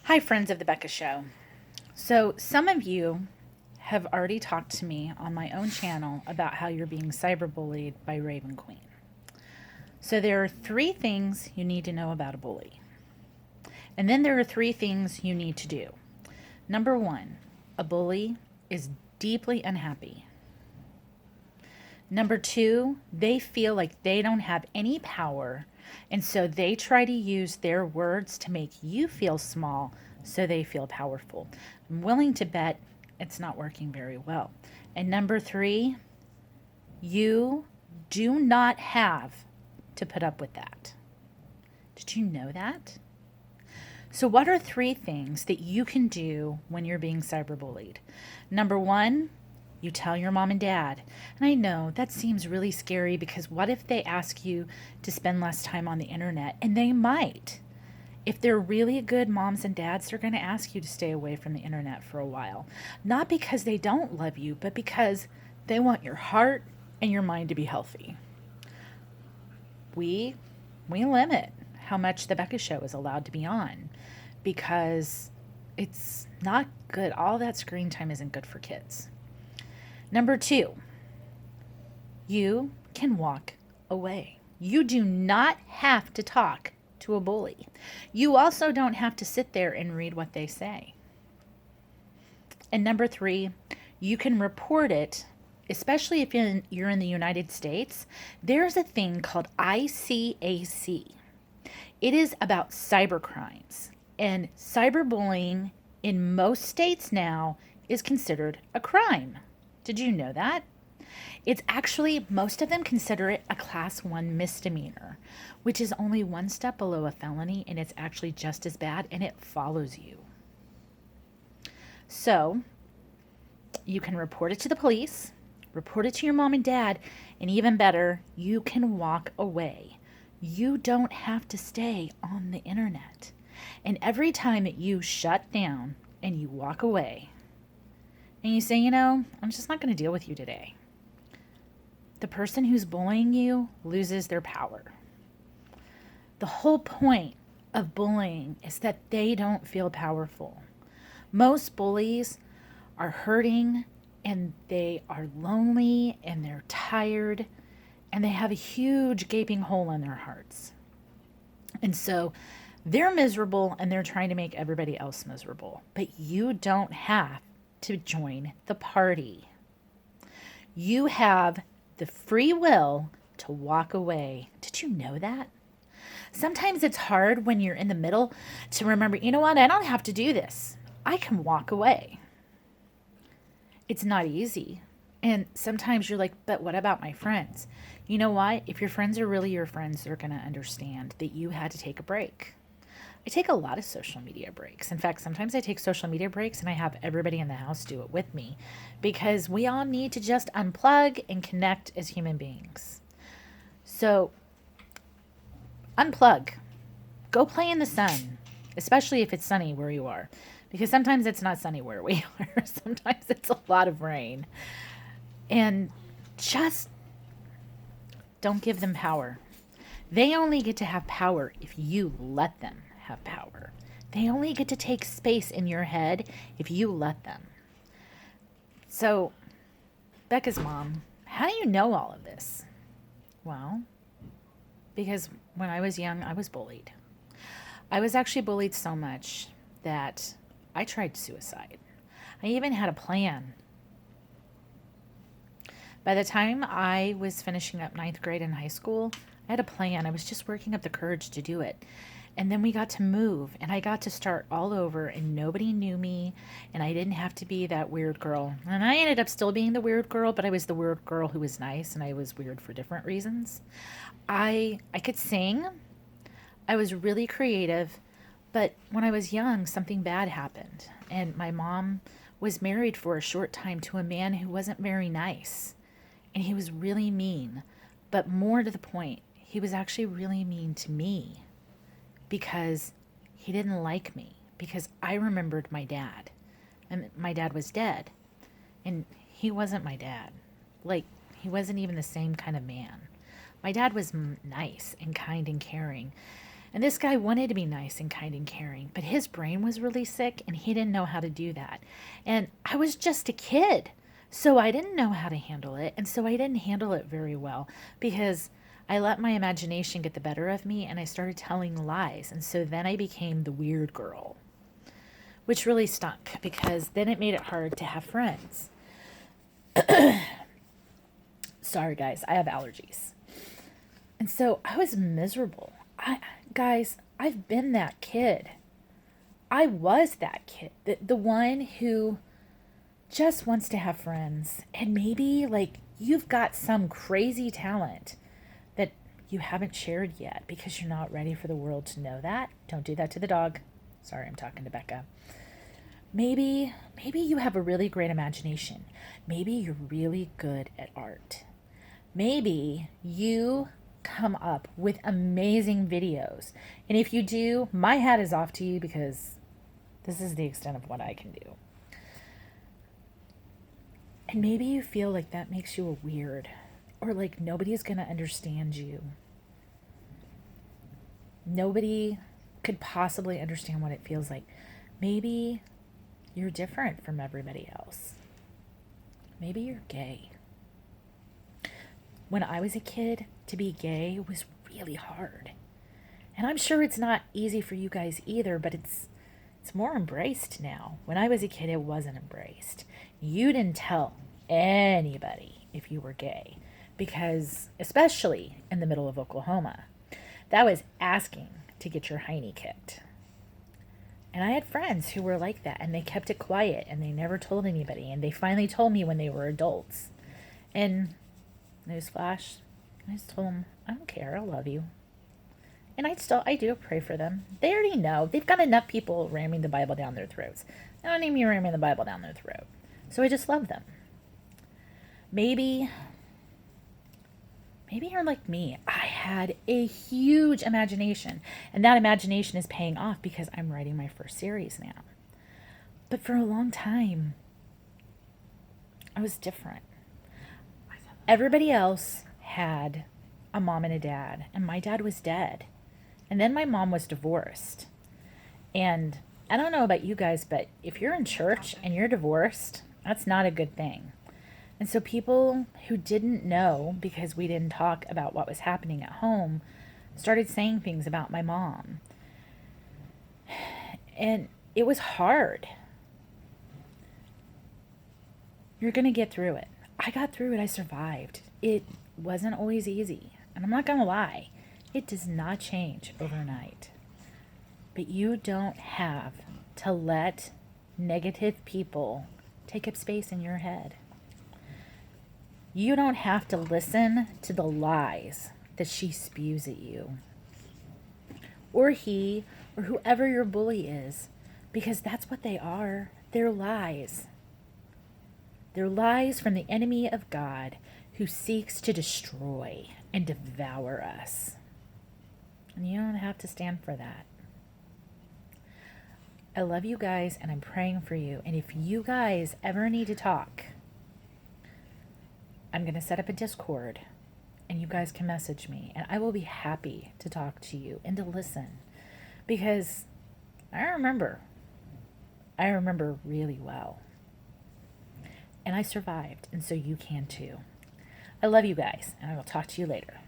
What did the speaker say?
Hi, friends of the Becca Show. So, some of you have already talked to me on my own channel about how you're being cyberbullied by Raven Queen. So, there are three things you need to know about a bully. And then there are three things you need to do. Number one, a bully is deeply unhappy. Number two, they feel like they don't have any power, and so they try to use their words to make you feel small so they feel powerful. I'm willing to bet it's not working very well. And number three, you do not have to put up with that. Did you know that? So, what are three things that you can do when you're being cyberbullied? Number one, you tell your mom and dad. And I know that seems really scary because what if they ask you to spend less time on the internet? And they might. If they're really good moms and dads, they're going to ask you to stay away from the internet for a while. Not because they don't love you, but because they want your heart and your mind to be healthy. We limit how much the Becca Show is allowed to be on because it's not good. All that screen time isn't good for kids. Number two, you can walk away. You do not have to talk to a bully. You also don't have to sit there and read what they say. And number three, you can report it, especially if you're in the United States. There's a thing called ICAC. It is about cybercrimes. And cyberbullying in most states now is considered a crime. Did you know that? It's actually, most of them consider it a class 1 misdemeanor, which is only one step below a felony, and it's actually just as bad, and it follows you. So, you can report it to the police, report it to your mom and dad, and even better, you can walk away. You don't have to stay on the internet. And every time that you shut down and you walk away, and you say, I'm just not going to deal with you today, the person who's bullying you loses their power. The whole point of bullying is that they don't feel powerful. Most bullies are hurting and they are lonely and they're tired and they have a huge gaping hole in their hearts. And so they're miserable and they're trying to make everybody else miserable. But you don't have to join the party. You have the free will to walk away. Did you know that? Sometimes it's hard when you're in the middle to remember, I don't have to do this. I can walk away. It's not easy. And sometimes you're like, but what about my friends? You know what? If your friends are really your friends, they're going to understand that you had to take a break. I take a lot of social media breaks. In fact, sometimes I take social media breaks and I have everybody in the house do it with me because we all need to just unplug and connect as human beings. So, unplug. Go play in the sun, especially if it's sunny where you are, because sometimes it's not sunny where we are. Sometimes it's a lot of rain. And just don't give them power. They only get to have power if you let them have power. They only get to take space in your head if you let them. So, Becca's mom, how do you know all of this? Well, because when I was young, I was bullied. I was actually bullied so much that I tried suicide. I even had a plan. By the time I was finishing up 9th grade in high school, I had a plan. I was just working up the courage to do it. And then we got to move and I got to start all over and nobody knew me and I didn't have to be that weird girl. And I ended up still being the weird girl, but I was the weird girl who was nice and I was weird for different reasons. I could sing. I was really creative, but when I was young, something bad happened. And my mom was married for a short time to a man who wasn't very nice. And he was really mean, but more to the point, he was actually really mean to me. Because he didn't like me, because I remembered my dad, and my dad was dead, and he wasn't my dad. Like, he wasn't even the same kind of man. My dad was nice and kind and caring, And this guy wanted to be nice and kind and caring, but his brain was really sick and he didn't know how to do that. And I was just a kid, so I didn't know how to handle it. And so I didn't handle it very well because I let my imagination get the better of me and I started telling lies. And so then I became the weird girl, which really stunk because then it made it hard to have friends. Sorry, guys, I have allergies. And so I was miserable. Guys, I've been that kid. I was that kid, the one who just wants to have friends. And maybe like you've got some crazy talent that you haven't shared yet because you're not ready for the world to know that. Don't do that to the dog. Sorry, I'm talking to Becca. Maybe you have a really great imagination. Maybe you're really good at art. Maybe you come up with amazing videos. And if you do, my hat is off to you because this is the extent of what I can do. And maybe you feel like that makes you a weird or like nobody's going to understand you. Nobody could possibly understand what it feels like. Maybe you're different from everybody else. Maybe you're gay. When I was a kid, to be gay was really hard. And I'm sure it's not easy for you guys either, but it's more embraced now. When I was a kid, it wasn't embraced. You didn't tell anybody if you were gay because, especially in the middle of Oklahoma, that was asking to get your hiney kicked. And I had friends who were like that and they kept it quiet and they never told anybody. And they finally told me when they were adults. And newsflash, I just told them, I don't care, I love you. And I do pray for them. They already know. They've got enough people ramming the Bible down their throats. I don't need me ramming the Bible down their throat. So I just love them. Maybe you're like me. I had a huge imagination. And that imagination is paying off because I'm writing my first series now. But for a long time, I was different. Everybody else had a mom and a dad, and my dad was dead. And then my mom was divorced. And I don't know about you guys, but if you're in church and you're divorced, that's not a good thing. And so people who didn't know, because we didn't talk about what was happening at home, started saying things about my mom. And it was hard. You're going to get through it. I got through it. I survived. It wasn't always easy. And I'm not going to lie. It does not change overnight. But you don't have to let negative people take up space in your head. You don't have to listen to the lies that she spews at you. Or he, or whoever your bully is. Because that's what they are. They're lies. They're lies from the enemy of God who seeks to destroy and devour us. And you don't have to stand for that. I love you guys and I'm praying for you. And if you guys ever need to talk, I'm going to set up a Discord and you guys can message me and I will be happy to talk to you and to listen because I remember really well. And I survived, and so you can too. I love you guys, and I will talk to you later.